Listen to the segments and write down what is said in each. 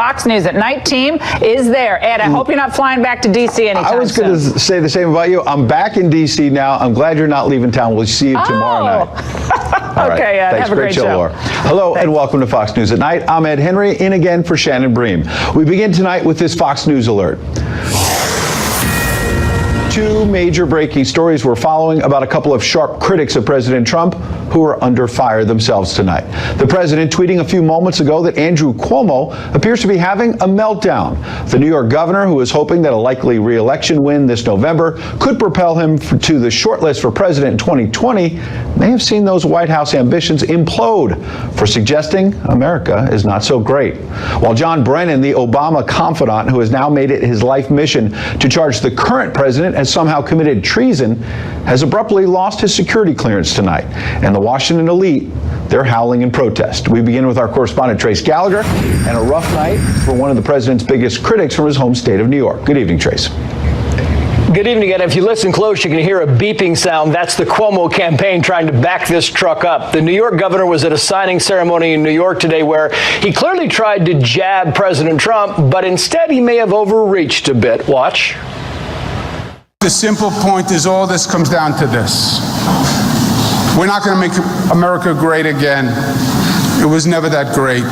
Fox News at Night team is there. Ed, I hope you're not flying back to D.C. anytime soon. I was going to say the same about you. I'm back in D.C. now. I'm glad you're not leaving town. We'll see you tomorrow night. All right. Okay, Ed, Thanks. have a great show. Laura. Hello and welcome to Fox News at Night. I'm Ed Henry, in again for Shannon Bream. We begin tonight with this Fox News alert. Two major breaking stories we're following about a couple of sharp critics of President Trump who are under fire themselves tonight. The president tweeting a few moments ago that Andrew Cuomo appears to be having a meltdown. The New York governor, who is hoping that a likely re-election win this November could propel him to the shortlist for president in 2020, may have seen those White House ambitions implode for suggesting America is not so great. While John Brennan, the Obama confidant who has now made it his life mission to charge the current president has somehow committed treason, has abruptly lost his security clearance tonight. And the Washington elite, they're howling in protest. We begin with our correspondent Trace Gallagher and a rough night for one of the president's biggest critics from his home state of New York. Good evening, Trace. Good evening, and if you listen close, you can hear a beeping sound. That's the Cuomo campaign trying to back this truck up. The New York governor was at a signing ceremony in New York today where he clearly tried to jab President Trump, but instead he may have overreached a bit. Watch. The simple point is all this comes down to this. We're not going to make America great again. It was never that great.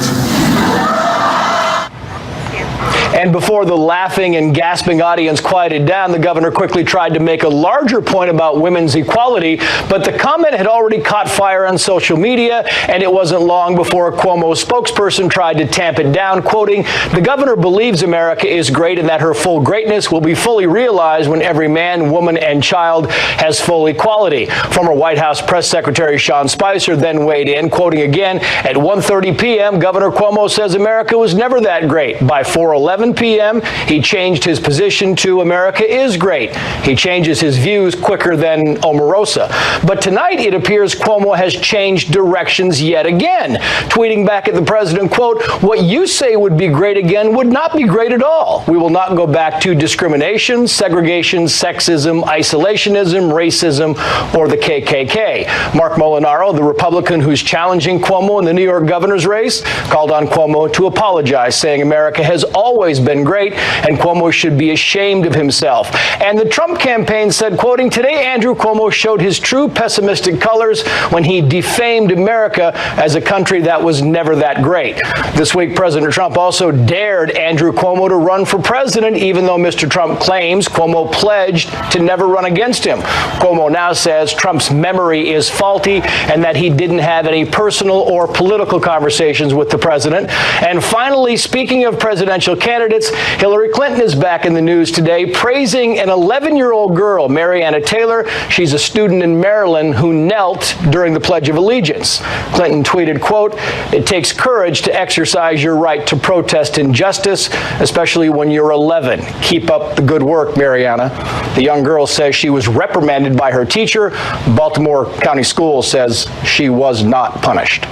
And before the laughing and gasping audience quieted down, the governor quickly tried to make a larger point about women's equality, but the comment had already caught fire on social media, and it wasn't long before a Cuomo spokesperson tried to tamp it down, quoting, "The governor believes America is great and that her full greatness will be fully realized when every man, woman, and child has full equality." Former White House Press Secretary Sean Spicer then weighed in, quoting again, "At 1:30 p.m., Governor Cuomo says America was never that great. By 4:11 p.m., he changed his position to America is great. He changes his views quicker than Omarosa." But tonight, it appears Cuomo has changed directions yet again, tweeting back at the president, quote, "What you say would be great again would not be great at all. We will not go back to discrimination, segregation, sexism, isolationism, racism, or the KKK." Mark Molinaro, the Republican who's challenging Cuomo in the New York governor's race, called on Cuomo to apologize, saying America has always been great and Cuomo should be ashamed of himself. And the Trump campaign said, quoting, "Today, Andrew Cuomo showed his true pessimistic colors when he defamed America as a country that was never that great." This week, President Trump also dared Andrew Cuomo to run for president, even though Mr. Trump claims Cuomo pledged to never run against him. Cuomo now says Trump's memory is faulty and that he didn't have any personal or political conversations with the president. And finally, speaking of presidential candidates, Hillary Clinton is back in the news today, praising an 11-year-old girl, Marianna Taylor. She's a student in Maryland who knelt during the Pledge of Allegiance. Clinton tweeted, quote, "It takes courage to exercise your right to protest injustice, especially when you're 11. Keep up the good work, Marianna." The young girl says she was reprimanded by her teacher. Baltimore County Schools says she was not punished.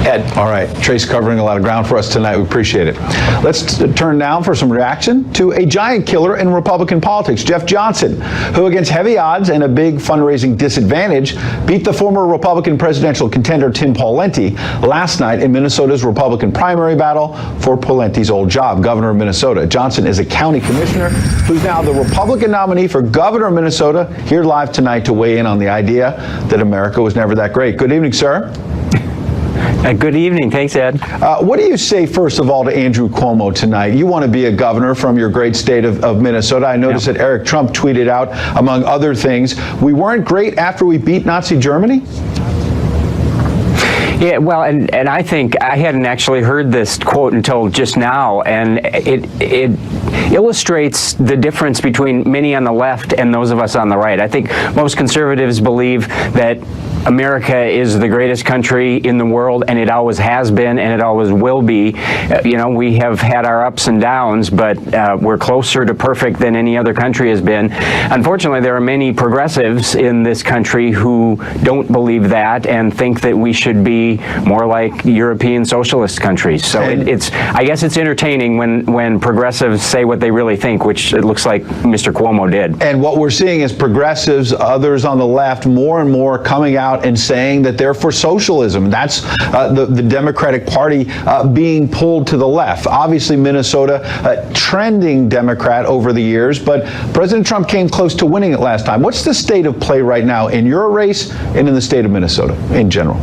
Ed. All right. Trace covering a lot of ground for us tonight. We appreciate it. Let's turn now for some reaction to a giant killer in Republican politics, Jeff Johnson, who against heavy odds and a big fundraising disadvantage beat the former Republican presidential contender Tim Pawlenty last night in Minnesota's Republican primary battle for Pawlenty's old job, governor of Minnesota. Johnson is a county commissioner who's now the Republican nominee for governor of Minnesota, here live tonight to weigh in on the idea that America was never that great. Good evening, sir. Good evening. Thanks, Ed. What do you say, first of all, to Andrew Cuomo tonight? You want to be a governor from your great state of Minnesota. I noticed that Eric Trump tweeted out, among other things, "We weren't great after we beat Nazi Germany." Yeah, well, and I think I hadn't actually heard this quote until just now, and it illustrates the difference between many on the left and those of us on the right. I think most conservatives believe that America is the greatest country in the world, and it always has been, and it always will be. You know, we have had our ups and downs, but we're closer to perfect than any other country has been. Unfortunately, there are many progressives in this country who don't believe that and think that we should be more like European socialist countries. So I guess it's entertaining when progressives say what they really think, which it looks like Mr. Cuomo did. And what we're seeing is progressives, others on the left, more and more coming out out and saying that they're for socialism. That's the Democratic Party being pulled to the left. Obviously, Minnesota, trending Democrat over the years, but President Trump came close to winning it last time. What's the state of play right now in your race and in the state of Minnesota in general?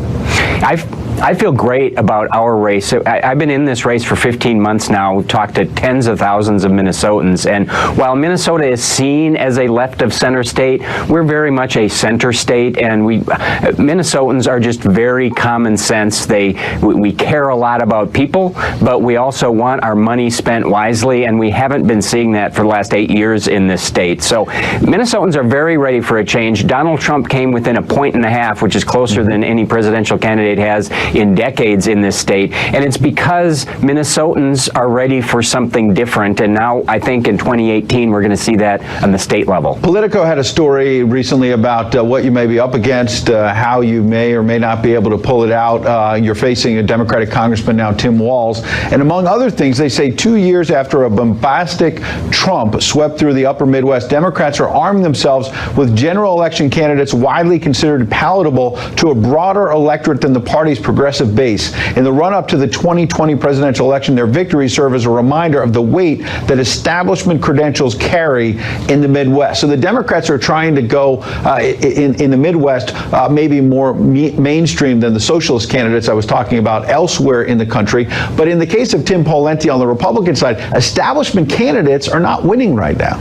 I feel great about our race. I've been in this race for 15 months now. We've talked to tens of thousands of Minnesotans. And while Minnesota is seen as a left of center state, we're very much a center state. And Minnesotans are just very common sense. We care a lot about people, but we also want our money spent wisely. And we haven't been seeing that for the last 8 years in this state. So Minnesotans are very ready for a change. Donald Trump came within 1.5 points, which is closer than any presidential candidate has in decades in this state, and it's because Minnesotans are ready for something different, and now I think in 2018 we're going to see that on the state level. Politico had a story recently about what you may be up against, how you may or may not be able to pull it out. You're facing a Democratic Congressman now, Tim Walz, and among other things, they say 2 years after a bombastic Trump swept through the upper Midwest, Democrats are arming themselves with general election candidates widely considered palatable to a broader electorate than the party's progressive base. In the run-up to the 2020 presidential election, their victories serve as a reminder of the weight that establishment credentials carry in the Midwest. So the Democrats are trying to go in the Midwest maybe more mainstream than the socialist candidates I was talking about elsewhere in the country. But in the case of Tim Pawlenty on the Republican side, establishment candidates are not winning right now.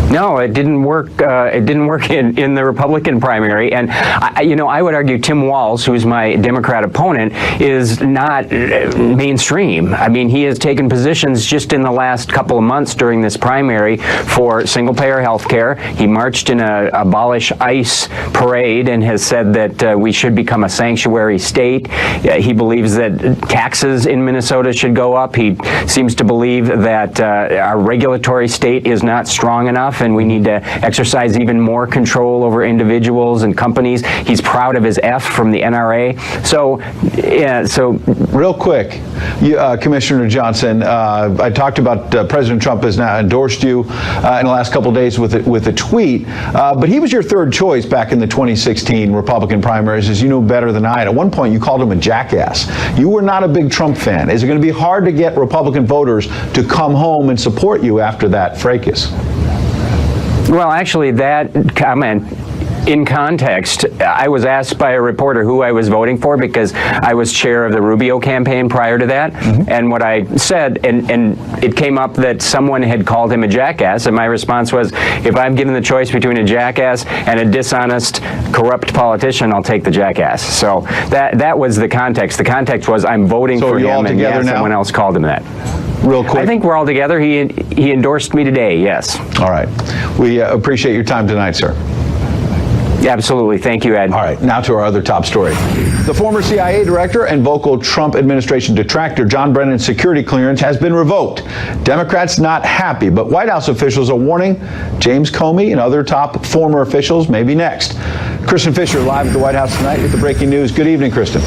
No, it didn't work. It didn't work in the Republican primary, and I would argue Tim Walz, who's my Democrat opponent, is not mainstream. I mean, he has taken positions just in the last couple of months during this primary for single-payer health care. He marched in a abolish ICE parade and has said that we should become a sanctuary state. He believes that taxes in Minnesota should go up. He seems to believe that our regulatory state is not strong enough, and we need to exercise even more control over individuals and companies. He's proud of his F from the NRA. So, yeah, so real quick, Commissioner Johnson, I talked about President Trump has now endorsed you in the last couple of days with a tweet, but he was your third choice back in the 2016 Republican primaries, as you know better than I. At one point, you called him a jackass. You were not a big Trump fan. Is it going to be hard to get Republican voters to come home and support you after that fracas? Well, actually, that comment, in context, I was asked by a reporter who I was voting for because I was chair of the Rubio campaign prior to that. Mm-hmm. And what I said, and it came up that someone had called him a jackass, and my response was, if I'm given the choice between a jackass and a dishonest, corrupt politician, I'll take the jackass. So that was the context. The context was I'm voting for him, and yeah, someone else called him that. Real quick. I think we're all together. He endorsed me today, yes. All right. We appreciate your time tonight, sir. Absolutely. Thank you, Ed. All right. Now to our other top story. The former CIA director and vocal Trump administration detractor John Brennan's security clearance has been revoked. Democrats not happy, but White House officials are warning James Comey and other top former officials may be next. Kristen Fisher live at the White House tonight with the breaking news. Good evening, Kristen.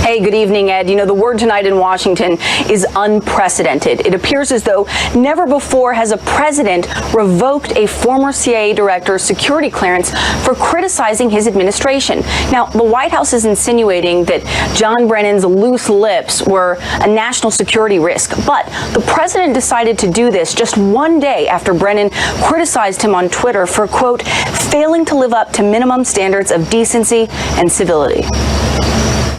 Hey, good evening, Ed. You know, the word tonight in Washington is unprecedented. It appears as though never before has a president revoked a former CIA director's security clearance for criticizing his administration. Now, the White House is insinuating that John Brennan's loose lips were a national security risk, but the president decided to do this just one day after Brennan criticized him on Twitter for, quote, failing to live up to minimum standards of decency and civility.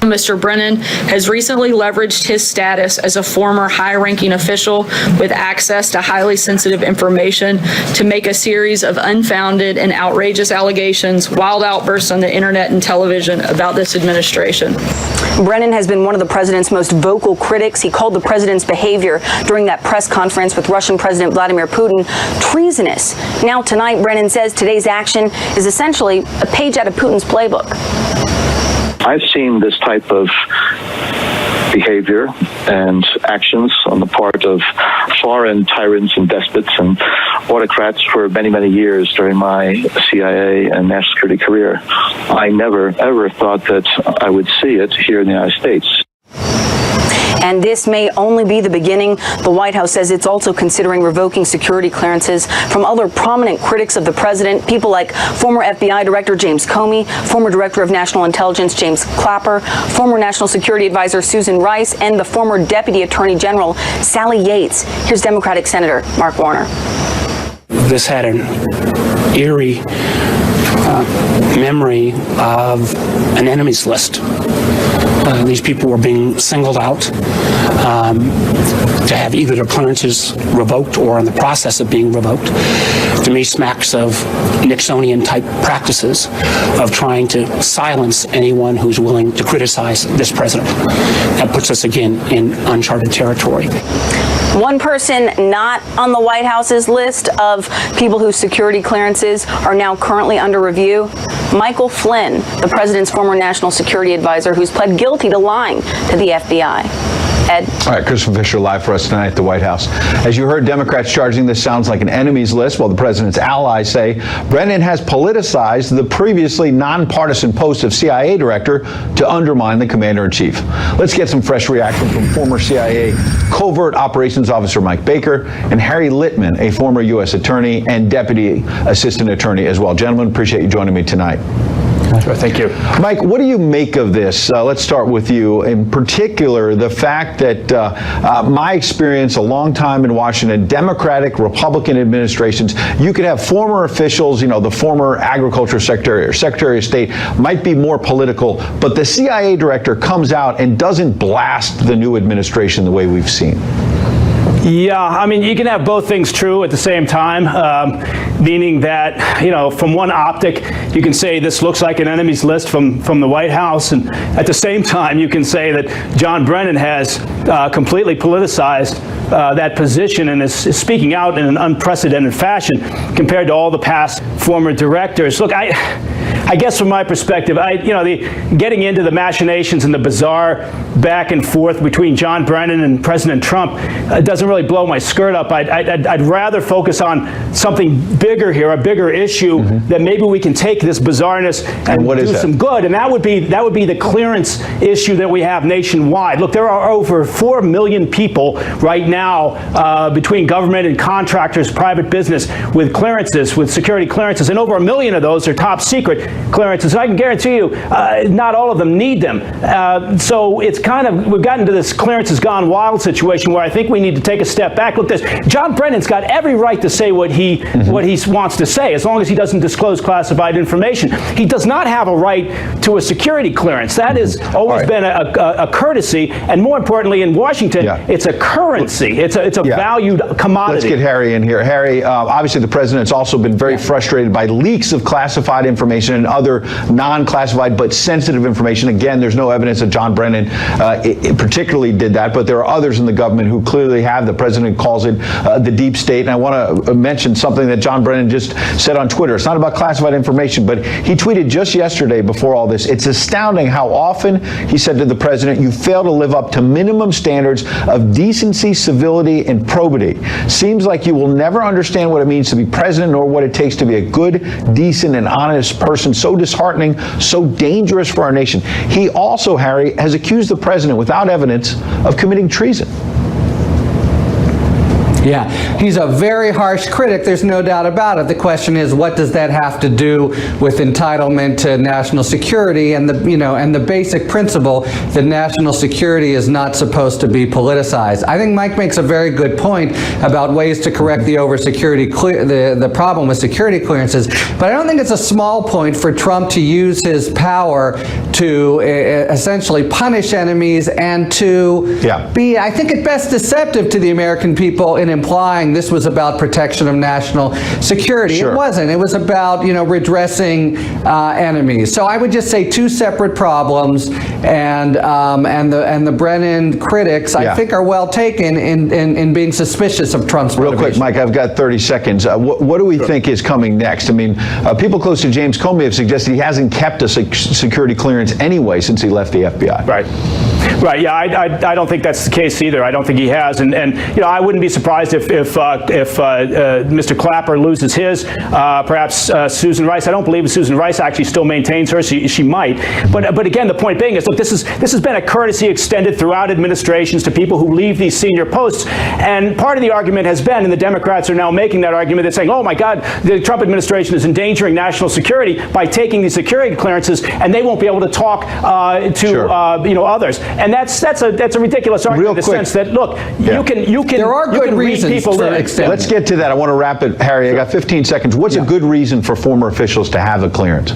Mr. Brennan has recently leveraged his status as a former high-ranking official with access to highly sensitive information to make a series of unfounded and outrageous allegations, wild outbursts on the internet and television about this administration. Brennan has been one of the president's most vocal critics. He called the president's behavior during that press conference with Russian President Vladimir Putin treasonous. Now tonight, Brennan says today's action is essentially a page out of Putin's playbook. I've seen this type of behavior and actions on the part of foreign tyrants and despots and autocrats for many, many years during my CIA and national security career. I never, ever thought that I would see it here in the United States. And this may only be the beginning. The White House says it's also considering revoking security clearances from other prominent critics of the president, people like former FBI Director James Comey, former Director of National Intelligence James Clapper, former National Security Advisor Susan Rice, and the former Deputy Attorney General Sally Yates. Here's Democratic Senator Mark Warner. This had an eerie memory of an enemies list. These people were being singled out to have either their clearances revoked or in the process of being revoked. To me, smacks of Nixonian-type practices of trying to silence anyone who's willing to criticize this president. That puts us again in uncharted territory. One person not on the White House's list of people whose security clearances are now currently under review, Michael Flynn, the president's former national security advisor who's pled guilty to lying to the FBI. Ed? All right, Christopher Fisher live for us tonight at the White House. As you heard, Democrats charging this sounds like an enemies list, while the president's allies say Brennan has politicized the previously nonpartisan post of CIA director to undermine the commander-in-chief. Let's get some fresh reaction from former CIA covert operations officer Mike Baker and Harry Litman, a former U.S. attorney and deputy assistant attorney as well. Gentlemen, appreciate you joining me tonight. Sure, thank you. Mike, what do you make of this? Let's start with you. In particular, the fact that my experience, a long time in Washington, Democratic, Republican administrations, you could have former officials, the former agriculture secretary or secretary of state might be more political, but the CIA director comes out and doesn't blast the new administration the way we've seen. Yeah, I mean, you can have both things true at the same time, meaning that, from one optic, you can say this looks like an enemies list from the White House, and at the same time, you can say that John Brennan has completely politicized that position and is speaking out in an unprecedented fashion compared to all the past former directors. Look, I guess from my perspective, getting into the machinations and the bizarre back and forth between John Brennan and President Trump doesn't really blow my skirt up. I'd rather focus on something bigger here, a bigger issue that maybe we can take this bizarreness and do some good. And that would be the clearance issue that we have nationwide. Look, there are over 4 million people right now between government and contractors, private business, with clearances, with security clearances, and over 1 million of those are top secret clearances. I can guarantee you, not all of them need them. So it's we've gotten to this clearances gone wild situation where I think we need to take a step back. Look, John Brennan's got every right to say what he wants to say, as long as he doesn't disclose classified information. He does not have a right to a security clearance. That has always been a courtesy, and more importantly, in Washington, it's a currency. It's a valued commodity. Let's get Harry in here. Harry, obviously the president's also been very frustrated by leaks of classified information and other non-classified but sensitive information. Again, there's no evidence that John Brennan particularly did that, but there are others in the government who clearly have. The president calls it the deep state. And I want to mention something that John Brennan just said on Twitter. It's not about classified information, but he tweeted just yesterday before all this. It's astounding how often, he said to the president, you fail to live up to minimum standards of decency, civility, and probity. Seems like you will never understand what it means to be president nor what it takes to be a good, decent, and honest person. So disheartening, so dangerous for our nation. He also, Harry, has accused the president without evidence of committing treason. Yeah, he's a very harsh critic. There's no doubt about it. The question is, what does that have to do with entitlement to national security and the basic principle that national security is not supposed to be politicized? I think Mike makes a very good point about ways to correct the the problem with security clearances. But I don't think it's a small point for Trump to use his power to essentially punish enemies and to be, I think, at best deceptive to the American people in implying this was about protection of national security. It wasn't. It was about, redressing enemies. So I would just say two separate problems, and the Brennan critics, I think, are well taken in being suspicious of Trump's motivation. Real quick, Mike, I've got 30 seconds. What do we think is coming next? I mean, people close to James Comey have suggested he hasn't kept a security clearance anyway since he left the FBI. Right. Yeah, I don't think that's the case either. I don't think he has. And I wouldn't be surprised surprised if Mr. Clapper loses his. Perhaps Susan Rice. I don't believe Susan Rice actually still maintains hers. She might. But again, the point being is, look, this has been a courtesy extended throughout administrations to people who leave these senior posts. And part of the argument has been, and the Democrats are now making that argument, they're saying, oh my God, the Trump administration is endangering national security by taking these security clearances, and they won't be able to talk to others. And that's a ridiculous argument in the sense that, look, you can there are good reasons people for in. extending. Let's get to that. I want to wrap it, Harry. I got 15 seconds. What's a good reason for former officials to have a clearance?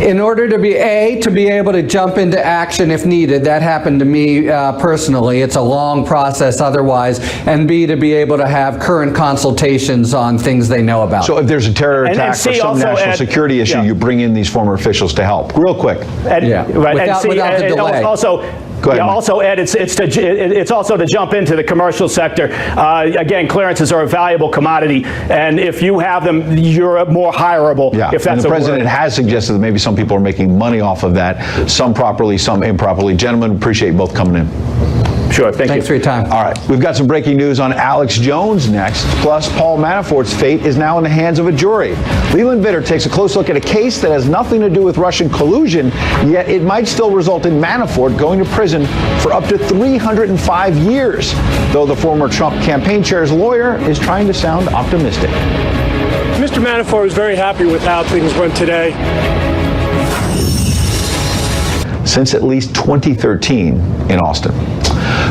In order to be able to jump into action if needed. That happened to me personally. It's a long process otherwise. And B, to be able to have current consultations on things they know about. So if there's a terror attack or some national security issue, you bring in these former officials to help. Real quick. Without the delay. Also, Ed, it's also to jump into the commercial sector. Again, clearances are a valuable commodity, and if you have them, you're more hireable. Yeah, if that's and the president has suggested that maybe some people are making money off of that, some properly, some improperly. Gentlemen, appreciate both coming in. Sure, thanks for your time. All right, we've got some breaking news on Alex Jones next. Plus, Paul Manafort's fate is now in the hands of a jury. Leland Vitter takes a close look at a case that has nothing to do with Russian collusion, yet it might still result in Manafort going to prison for up to 305 years, though the former Trump campaign chair's lawyer is trying to sound optimistic. Mr. Manafort was very happy with how things went today. Since at least 2013 in Austin.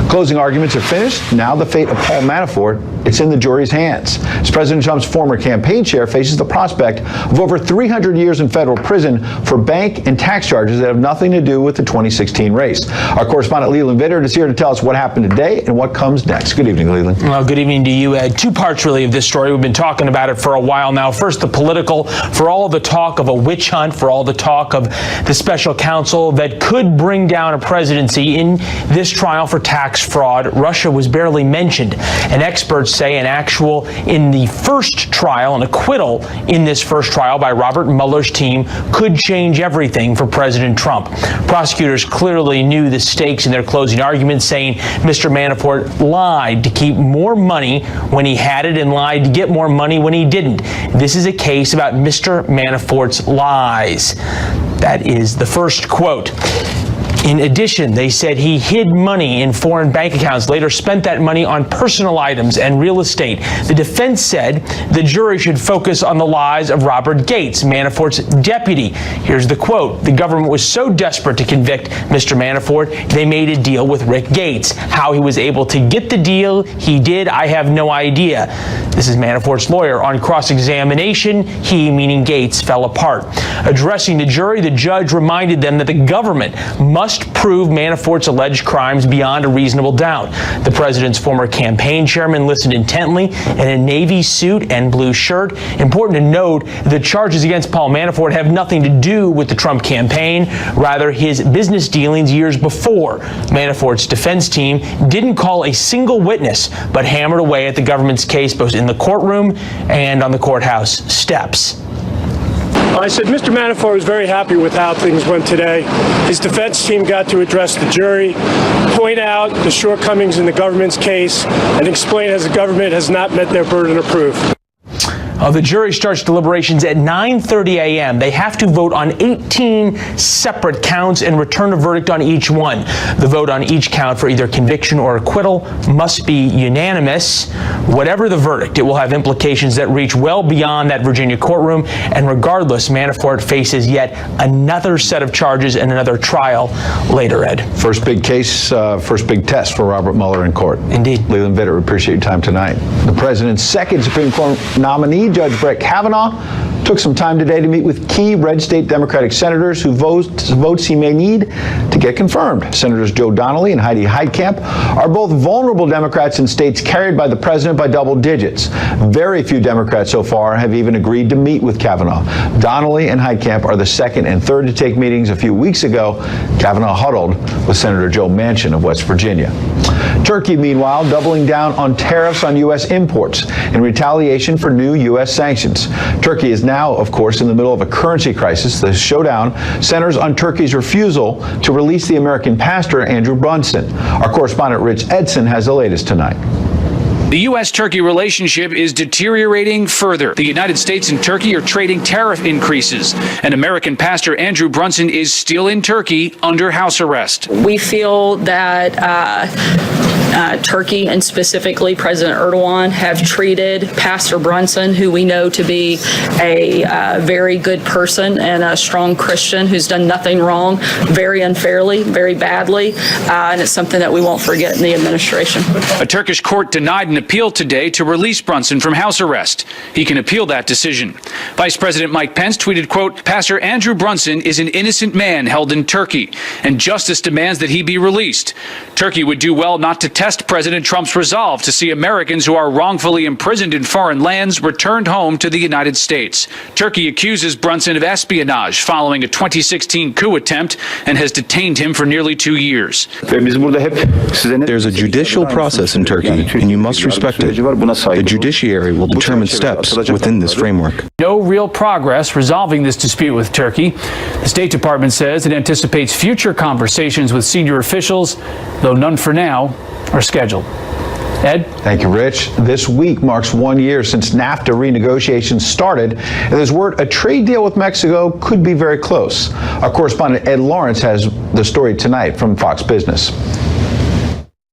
Closing arguments are finished. Now the fate of Paul Manafort, it's in the jury's hands. As President Trump's former campaign chair faces the prospect of over 300 years in federal prison for bank and tax charges that have nothing to do with the 2016 race. Our correspondent Leland Vitter is here to tell us what happened today and what comes next. Good evening, Leland. Well, good evening to you, Ed. Two parts really of this story. We've been talking about it for a while now. First, the political, for all of the talk of a witch hunt, for all the talk of the special counsel that could bring down a presidency in this trial for tax fraud. Russia was barely mentioned. And experts say in the first trial, an acquittal in this first trial by Robert Mueller's team could change everything for President Trump. Prosecutors clearly knew the stakes in their closing arguments, saying Mr. Manafort lied to keep more money when he had it and lied to get more money when he didn't. This is a case about Mr. Manafort's lies. That is the first quote. In addition, they said he hid money in foreign bank accounts, later spent that money on personal items and real estate. The defense said the jury should focus on the lies of Robert Gates, Manafort's deputy. Here's the quote. The government was so desperate to convict Mr. Manafort, they made a deal with Rick Gates. How he was able to get the deal he did, I have no idea. This is Manafort's lawyer. On cross-examination, he, meaning Gates, fell apart. Addressing the jury, the judge reminded them that the government must prove Manafort's alleged crimes beyond a reasonable doubt. The president's former campaign chairman listened intently in a navy suit and blue shirt. Important to note, the charges against Paul Manafort have nothing to do with the Trump campaign, rather his business dealings years before. Manafort's defense team didn't call a single witness, but hammered away at the government's case both in the courtroom and on the courthouse steps. I said Mr. Manafort was very happy with how things went today. His defense team got to address the jury, point out the shortcomings in the government's case, and explain how the government has not met their burden of proof. The jury starts deliberations at 9:30 a.m. They have to vote on 18 separate counts and return a verdict on each one. The vote on each count for either conviction or acquittal must be unanimous. Whatever the verdict, it will have implications that reach well beyond that Virginia courtroom. And regardless, Manafort faces yet another set of charges and another trial later, Ed. First big case, first big test for Robert Mueller in court. Indeed. Leland Vitter, we appreciate your time tonight. The president's second Supreme Court nominee, Judge Brett Kavanaugh, took some time today to meet with key red state Democratic senators whose votes he may need to get confirmed. Senators Joe Donnelly and Heidi Heitkamp are both vulnerable Democrats in states carried by the president by double digits. Very few Democrats so far have even agreed to meet with Kavanaugh. Donnelly and Heitkamp are the second and third to take meetings. A few weeks ago, Kavanaugh huddled with Senator Joe Manchin of West Virginia. Turkey, meanwhile, doubling down on tariffs on U.S. imports in retaliation for new U.S. sanctions. Turkey is now, of course, in the middle of a currency crisis. The showdown centers on Turkey's refusal to release the American pastor, Andrew Brunson. Our correspondent Rich Edson has the latest tonight. The U.S.-Turkey relationship is deteriorating further. The United States and Turkey are trading tariff increases, and American pastor Andrew Brunson is still in Turkey under house arrest. We feel that Turkey and specifically President Erdogan have treated Pastor Brunson, who we know to be a very good person and a strong Christian who's done nothing wrong, very unfairly, very badly, and it's something that we won't forget in the administration. A Turkish court denied an appeal today to release Brunson from house arrest. He can appeal that decision. Vice President Mike Pence tweeted, quote, "Pastor Andrew Brunson is an innocent man held in Turkey, and justice demands that he be released. Turkey would do well not to test President Trump's resolve to see Americans who are wrongfully imprisoned in foreign lands returned home to the United States." Turkey accuses Brunson of espionage following a 2016 coup attempt and has detained him for nearly 2 years. There's a judicial process in Turkey, and you must respect it. The judiciary will determine steps within this framework. No real progress resolving this dispute with Turkey. The State Department says it anticipates future conversations with senior officials, though none for now are scheduled. Ed? Thank you, Rich. This week marks 1 year since NAFTA renegotiations started, and there's word a trade deal with Mexico could be very close. Our correspondent Ed Lawrence has the story tonight from Fox Business.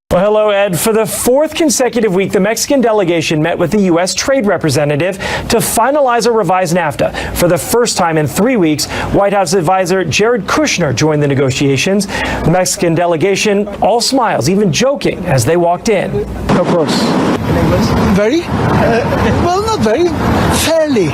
Well, hello, Ed. For the fourth consecutive week, the Mexican delegation met with the U.S. trade representative to finalize a revised NAFTA. For the first time in 3 weeks, White House advisor Jared Kushner joined the negotiations. The Mexican delegation all smiles, even joking, as they walked in. Of course. Very? Well, not very. Fairly.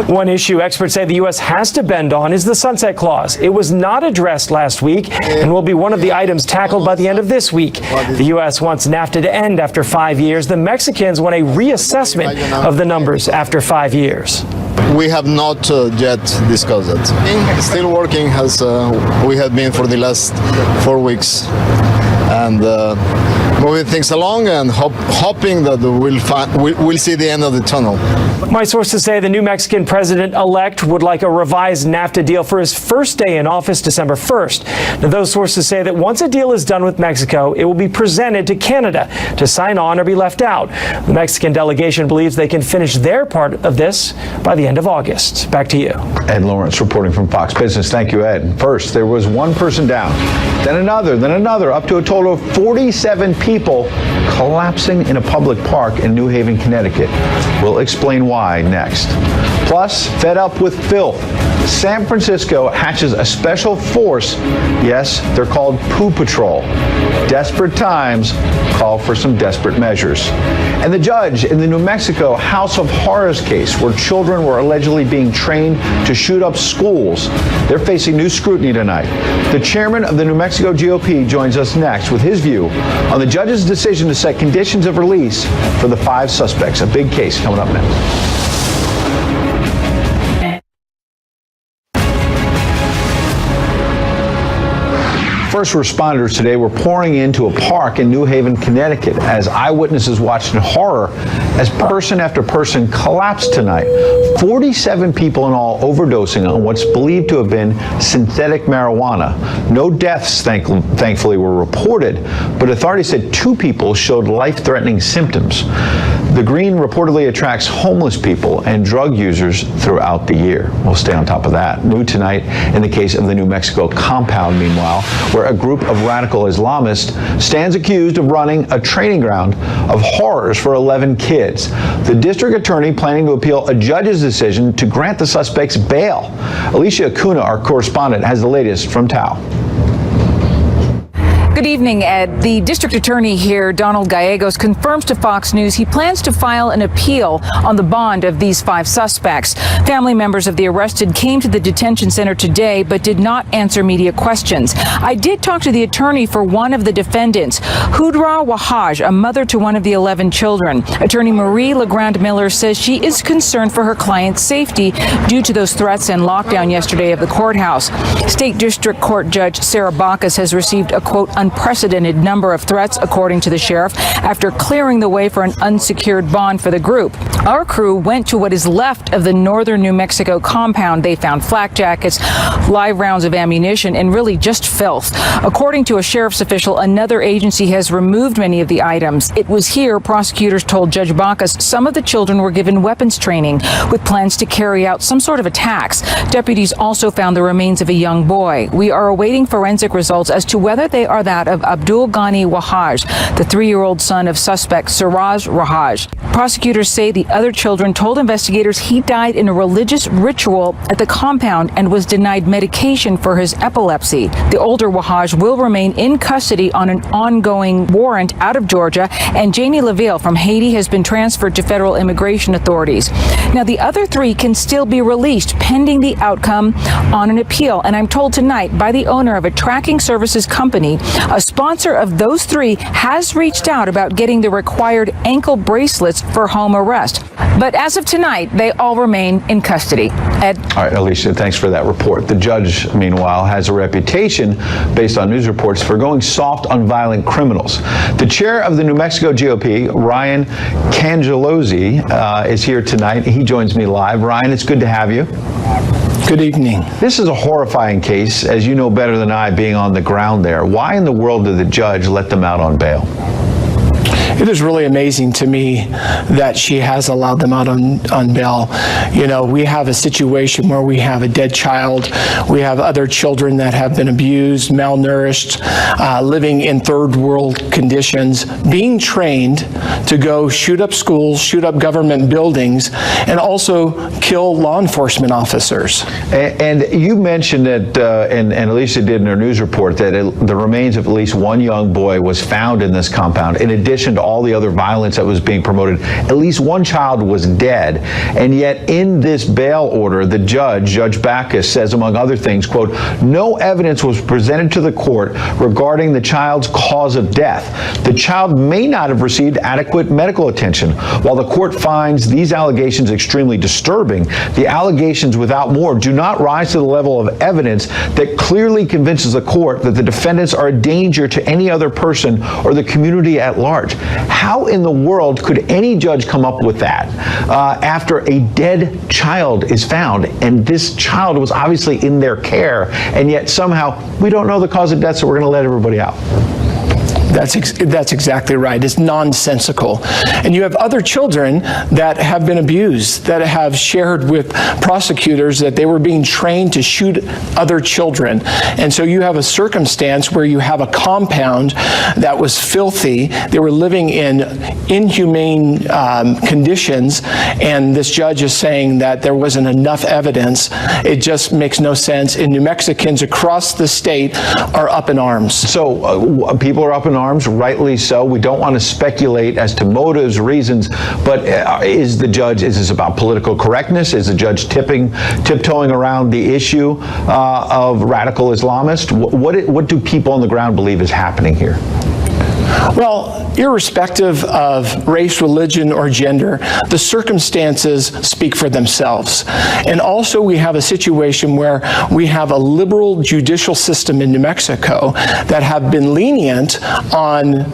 One issue experts say the U.S. has to bend on is the Sunset Clause. It was not addressed last week and will be one of the items tackled by the end of this week. The U.S. wants NAFTA to end after 5 years. The Mexicans want a reassessment of the numbers after 5 years. We have not yet discussed it. Still working as we have been for the last 4 weeks, and moving things along and hoping that we'll see the end of the tunnel. My sources say the new Mexican president-elect would like a revised NAFTA deal for his first day in office, December 1st. Now, those sources say that once a deal is done with Mexico, it will be presented to Canada to sign on or be left out. The Mexican delegation believes they can finish their part of this by the end of August. Back to you. Ed Lawrence reporting from Fox Business. Thank you, Ed. First, there was one person down, then another, up to a total of 47 people collapsing in a public park in New Haven, Connecticut. We'll explain why next. Plus, fed up with filth, San Francisco hatches a special force. Yes, they're called Poo Patrol. Desperate times call for some desperate measures. And the judge in the New Mexico House of Horrors case where children were allegedly being trained to shoot up schools, they're facing new scrutiny tonight. The chairman of the New Mexico GOP joins us next with his view on the judge's decision to set conditions of release for the 5 suspects. A big case coming up next. First responders today were pouring into a park in New Haven, Connecticut as eyewitnesses watched in horror as person after person collapsed tonight. 47 people in all overdosing on what's believed to have been synthetic marijuana. No deaths, thankfully, were reported, but authorities said 2 people showed life-threatening symptoms. The green reportedly attracts homeless people and drug users throughout the year. We'll stay on top of that. New tonight in the case of the New Mexico compound, meanwhile, where a group of radical Islamists stands accused of running a training ground of horrors for 11 kids. The district attorney planning to appeal a judge's decision to grant the suspects bail. Alicia Acuna, our correspondent, has the latest from Tao. Good evening, Ed. The district attorney here, Donald Gallegos, confirms to Fox News he plans to file an appeal on the bond of these 5 suspects. Family members of the arrested came to the detention center today but did not answer media questions. I did talk to the attorney for one of the defendants, Hudra Wahaj, a mother to one of the 11 children. Attorney Marie LeGrand Miller says she is concerned for her client's safety due to those threats and lockdown yesterday of the courthouse. State District Court Judge Sarah Bacchus has received a, quote, unprecedented number of threats, according to the sheriff, after clearing the way for an unsecured bond for the group. Our crew went to what is left of the northern New Mexico compound. They found flak jackets, live rounds of ammunition, and really just filth. According to a sheriff's official, another agency has removed many of the items. It was here, prosecutors told Judge Bacchus, some of the children were given weapons training with plans to carry out some sort of attacks. Deputies also found the remains of a young boy. We are awaiting forensic results as to whether they are that of Abdul Ghani Wahaj, the 3-year-old son of suspect Siraj Wahaj. Prosecutors say the other children told investigators he died in a religious ritual at the compound and was denied medication for his epilepsy. The older Wahaj will remain in custody on an ongoing warrant out of Georgia, and Janie LaVille from Haiti has been transferred to federal immigration authorities. Now, the other 3 can still be released pending the outcome on an appeal, and I'm told tonight by the owner of a tracking services company, a sponsor of those 3 has reached out about getting the required ankle bracelets for home arrest. But as of tonight, they all remain in custody. Ed? All right, Alicia, thanks for that report. The judge, meanwhile, has a reputation, based on news reports, for going soft on violent criminals. The chair of the New Mexico GOP, Ryan Cangellosi, is here tonight. He joins me live. Ryan, it's good to have you. Good evening. This is a horrifying case, as you know better than I, being on the ground there. Why in the world did the judge let them out on bail? It is really amazing to me that she has allowed them out on bail. You know, we have a situation where we have a dead child. We have other children that have been abused, malnourished, living in third world conditions, being trained to go shoot up schools, shoot up government buildings, and also kill law enforcement officers. And you mentioned that, and Alicia did in her news report, that the remains of at least one young boy was found in this compound. In addition to all the other violence that was being promoted, at least one child was dead. And yet in this bail order, the Judge Bacchus, says, among other things, quote, no evidence was presented to the court regarding the child's cause of death. The child may not have received adequate medical attention. While the court finds these allegations extremely disturbing, the allegations, without more, do not rise to the level of evidence that clearly convinces the court that the defendants are a danger to any other person or the community at large. How in the world could any judge come up with that after a dead child is found, and this child was obviously in their care, and yet somehow we don't know the cause of death, so we're going to let everybody out? That's exactly right. It's nonsensical. And you have other children that have been abused, that have shared with prosecutors that they were being trained to shoot other children. And so you have a circumstance where you have a compound that was filthy. They were living in inhumane conditions, and this judge is saying that there wasn't enough evidence. It just makes no sense. And New Mexicans across the state are up in arms. So people are up in arms, rightly so. We don't want to speculate as to motives, reasons, but is this about political correctness? Is the judge tiptoeing around the issue of radical Islamists? What do people on the ground believe is happening here? Well, irrespective of race, religion, or gender, the circumstances speak for themselves. And also we have a situation where we have a liberal judicial system in New Mexico that have been lenient on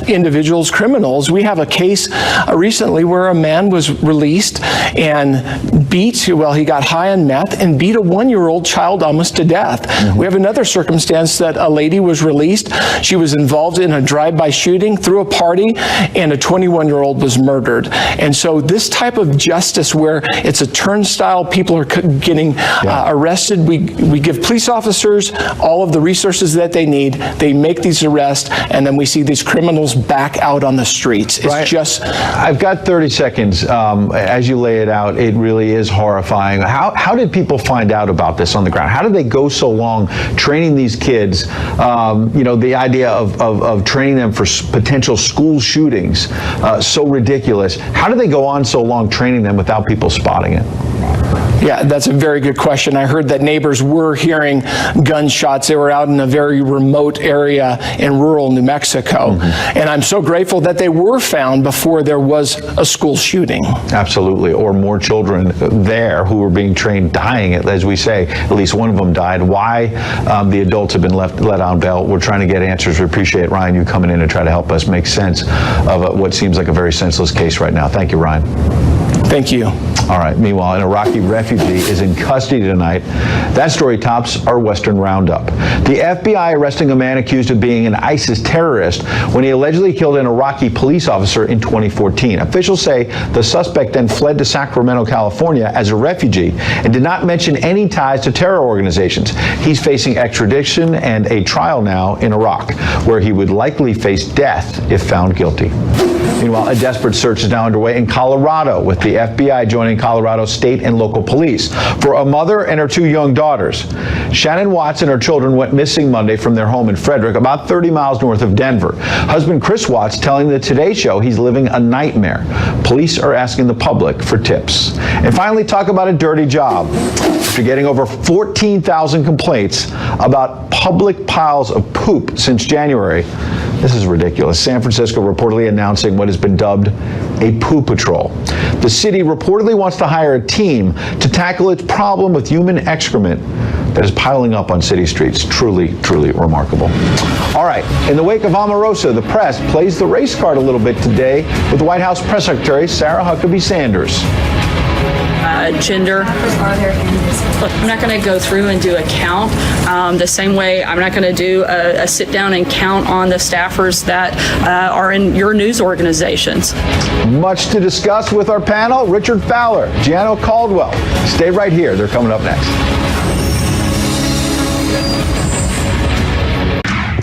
individuals, criminals. We have a case recently where a man was released and he got high on meth and beat a 1-year-old child almost to death. Mm-hmm. We have another circumstance that a lady was released. She was involved in a drive-by shooting through a party, and a 21-year-old was murdered. And so this type of justice where it's a turnstile, people are getting arrested, we give police officers all of the resources that they need, they make these arrests, and then we see these criminals back out on the streets. It's just... I've got 30 seconds. As you lay it out, it really is horrifying. How did people find out about this on the ground? How did they go so long training these kids? The idea of training them for potential potential school shootings so ridiculous. How do they go on so long training them without people spotting it? Yeah, that's a very good question. I heard that neighbors were hearing gunshots. They were out in a very remote area in rural New Mexico. And I'm so grateful that they were found before there was a school shooting. Absolutely, or more children there who were being trained dying, as we say. At least one of them died. Why the adults have been let on bail, we're trying to get answers. We appreciate, Ryan, you coming in and try to help us make sense of what seems like a very senseless case right now. Thank you, Ryan. Thank you. All right. Meanwhile, an Iraqi refugee is in custody tonight. That story tops our Western Roundup. The FBI arresting a man accused of being an ISIS terrorist when he allegedly killed an Iraqi police officer in 2014. Officials say the suspect then fled to Sacramento, California as a refugee and did not mention any ties to terror organizations. He's facing extradition and a trial now in Iraq, where he would likely face death if found guilty. Meanwhile, a desperate search is now underway in Colorado, with the FBI joining Colorado state and local police for a mother and her 2 young daughters. Shannon Watts and her children went missing Monday from their home in Frederick, about 30 miles north of Denver. Husband Chris Watts telling the Today Show he's living a nightmare. Police are asking the public for tips. And finally, talk about a dirty job. After getting over 14,000 complaints about public piles of poop since January, this is ridiculous. San Francisco reportedly announcing what has been dubbed a poo patrol. The city reportedly wants to hire a team to tackle its problem with human excrement that is piling up on city streets. Truly, truly remarkable. All right, in the wake of Omarosa, the press plays the race card a little bit today with White House Press Secretary Sarah Huckabee Sanders. Gender. Look, I'm not going to go through and do a count the same way I'm not going to do a sit down and count on the staffers that are in your news organizations. Much to discuss with our panel. Richard Fowler, Gianno Caldwell. Stay right here. They're coming up next.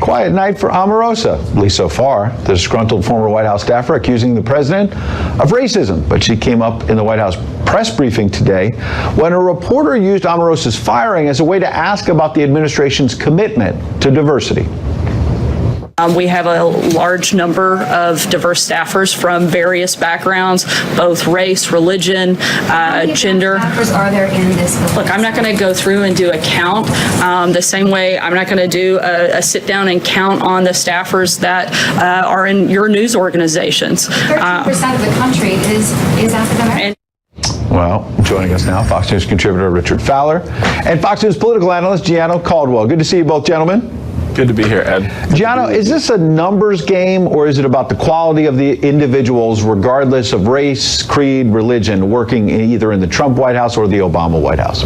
Quiet night for Omarosa, at least so far. The disgruntled former White House staffer accusing the president of racism, but she came up in the White House press briefing today when a reporter used Omarosa's firing as a way to ask about the administration's commitment to diversity. We have a large number of diverse staffers from various backgrounds, both race, religion, gender. Staffers are there in this building? Look, I'm not going to go through and do a count the same way I'm not going to do a sit down and count on the staffers that are in your news organizations. 13% of the country is African American. Well, joining us now, Fox News contributor Richard Fowler and Fox News political analyst Gianno Caldwell. Good to see you both, gentlemen. Good to be here, Ed. Gianno, is this a numbers game, or is it about the quality of the individuals, regardless of race, creed, religion, working either in the Trump White House or the Obama White House?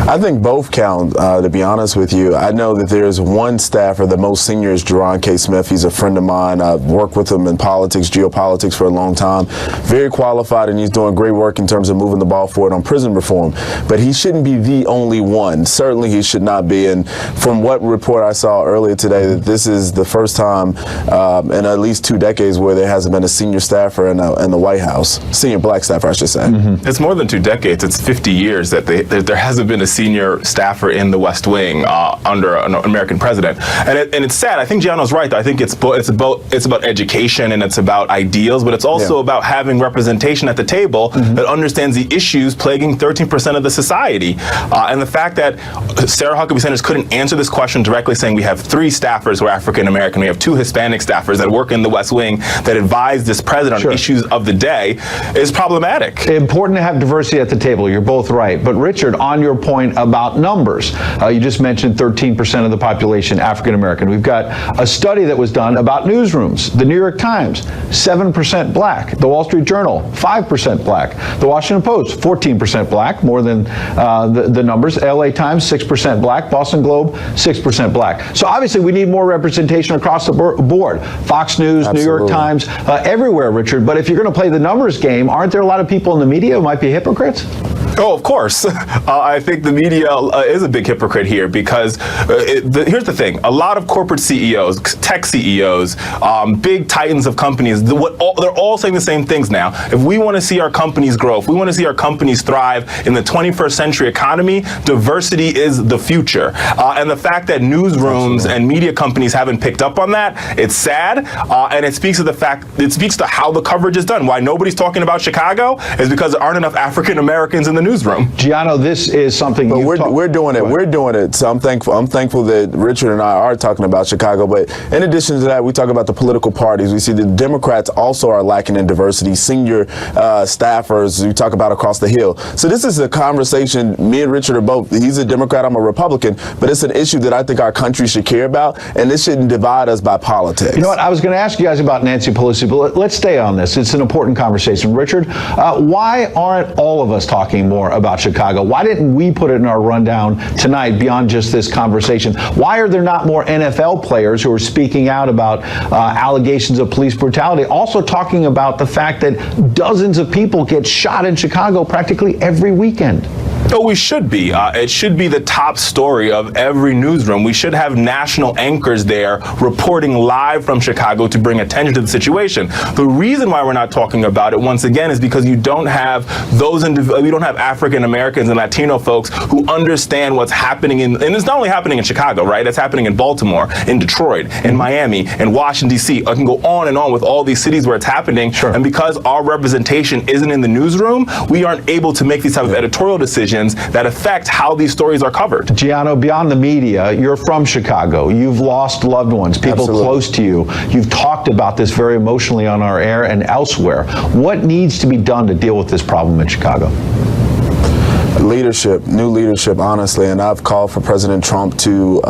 I think both count, to be honest with you. I know that there's one staffer, the most senior is Jerron K. Smith. He's a friend of mine. I've worked with him in politics, geopolitics for a long time. Very qualified, and he's doing great work in terms of moving the ball forward on prison reform. But he shouldn't be the only one. Certainly he should not be. And from what report I saw earlier today, that this is the first time in at least 2 decades where there hasn't been a senior staffer in the White House. Senior black staffer, I should say. Mm-hmm. It's more than 2 decades. It's 50 years that there hasn't been a senior staffer in the West Wing under an American president, and it's sad. I think Gianno's right. I think it's about education and it's about ideals, but it's also about having representation at the table that understands the issues plaguing 13% of the society, and the fact that Sarah Huckabee Sanders couldn't answer this question directly, saying we have 3 staffers who are African American, we have 2 Hispanic staffers that work in the West Wing that advise this president on issues of the day, is problematic. Important to have diversity at the table. You're both right, but Richard, on your point about numbers. You just mentioned 13% of the population African American. We've got a study that was done about newsrooms. The New York Times, 7% black. The Wall Street Journal, 5% black. The Washington Post, 14% black, more than the numbers. LA Times, 6% black. Boston Globe, 6% black. So obviously we need more representation across the board. Fox News, New York Times, everywhere, Richard. But if you're going to play the numbers game, aren't there a lot of people in the media who might be hypocrites? Oh, of course. I think the media is a big hypocrite here because here's the thing. A lot of corporate CEOs, tech CEOs, big titans of companies, they're all saying the same things now. If we want to see our companies grow, if we want to see our companies thrive in the 21st century economy, diversity is the future. And the fact that newsrooms and media companies haven't picked up on that, it's sad. And it speaks to how the coverage is done. Why nobody's talking about Chicago is because there aren't enough African Americans in the newsroom. Giano, this is something we're doing it. We're doing it. So I'm thankful that Richard and I are talking about Chicago. But in addition to that, we talk about the political parties. We see the Democrats also are lacking in diversity. Senior staffers we talk about across the Hill. So this is a conversation. Me and Richard are both. He's a Democrat. I'm a Republican. But it's an issue that I think our country should care about, and this shouldn't divide us by politics. You know what? I was going to ask you guys about Nancy Pelosi, but let's stay on this. It's an important conversation. Richard, why aren't all of us talking more about Chicago? Why didn't we put it in our rundown tonight beyond just this conversation? Why are there not more NFL players who are speaking out about allegations of police brutality, also talking about the fact that dozens of people get shot in Chicago practically every weekend? Oh, we should be. It should be the top story of every newsroom. We should have national anchors there reporting live from Chicago to bring attention to the situation. The reason why we're not talking about it, once again, is because you don't have we don't have African Americans and Latino folks who understand what's happening and it's not only happening in Chicago, right? It's happening in Baltimore, in Detroit, in Miami, in Washington, D.C. I can go on with all these cities where it's happening. Sure. And because our representation isn't in the newsroom, we aren't able to make these type of editorial decisions that affect how these stories are covered. Giano, beyond the media, you're from Chicago. You've lost loved ones, people close to you. You've talked about this very emotionally on our air and elsewhere. What needs to be done to deal with this problem in Chicago? Leadership, new leadership, honestly, and I've called for President Trump to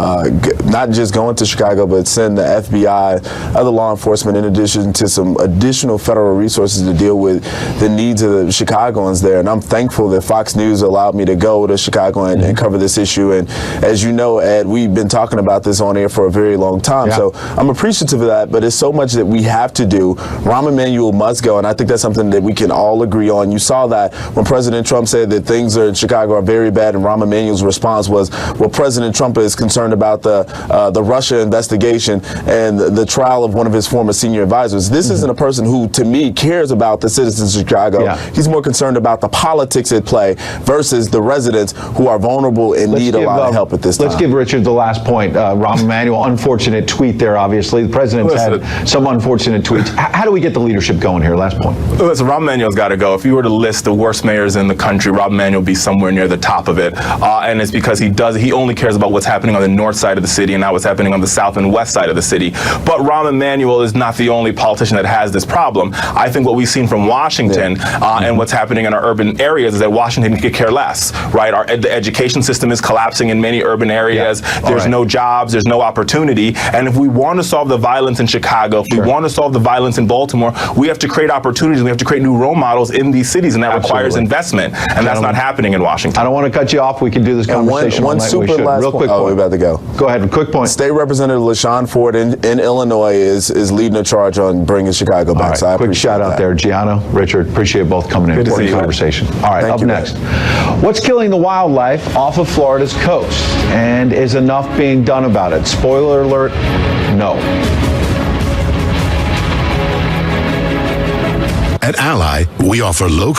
not just go into Chicago, but send the FBI, other law enforcement, in addition to some additional federal resources to deal with the needs of the Chicagoans there. And I'm thankful that Fox News allowed me to go to Chicago and cover this issue. And as you know, Ed, we've been talking about this on air for a very long time. Yeah. So I'm appreciative of that, but it's so much that we have to do. Rahm Emanuel must go, and I think that's something that we can all agree on. You saw that when President Trump said that things in Chicago are very bad, and Rahm Emanuel's response was, well, President Trump is concerned about the Russia investigation and the trial of one of his former senior advisors. This isn't a person who, to me, cares about the citizens of Chicago. Yeah. He's more concerned about the politics at play versus the residents who are vulnerable and need a lot of help at this time. Let's give Richard the last point. Rahm Emanuel, unfortunate tweet there, obviously. The president's had some unfortunate tweets. How do we get the leadership going here? Last point. Listen, Rahm Emanuel's got to go. If you were to list the worst mayors in the country, Rahm Emanuel would be somewhere near the top of it, and it's because he only cares about what's happening on the north side of the city and not what's happening on the south and west side of the city. But Rahm Emanuel is not the only politician that has this problem. I think what we've seen from Washington and what's happening in our urban areas is that Washington could care less, right? The education system is collapsing in many urban areas. Yeah. There's no jobs, there's no opportunity, and if we want to solve the violence in Chicago, if we want to solve the violence in Baltimore, we have to create opportunities, we have to create new role models in these cities, and that requires investment, and that's not happening in Washington. I don't want to cut you off. We can do this conversation one super last real quick point. Oh, we're about to go. Go ahead. Quick point. State Representative LaShawn Ford in Illinois is leading the charge on bringing Chicago back. Right. So I quick shout out there, Giano, Richard. Appreciate both coming in. Good Important conversation. All right. Up next, what's killing the wildlife off of Florida's coast, and is enough being done about it? Spoiler alert: no. At Ally, we offer low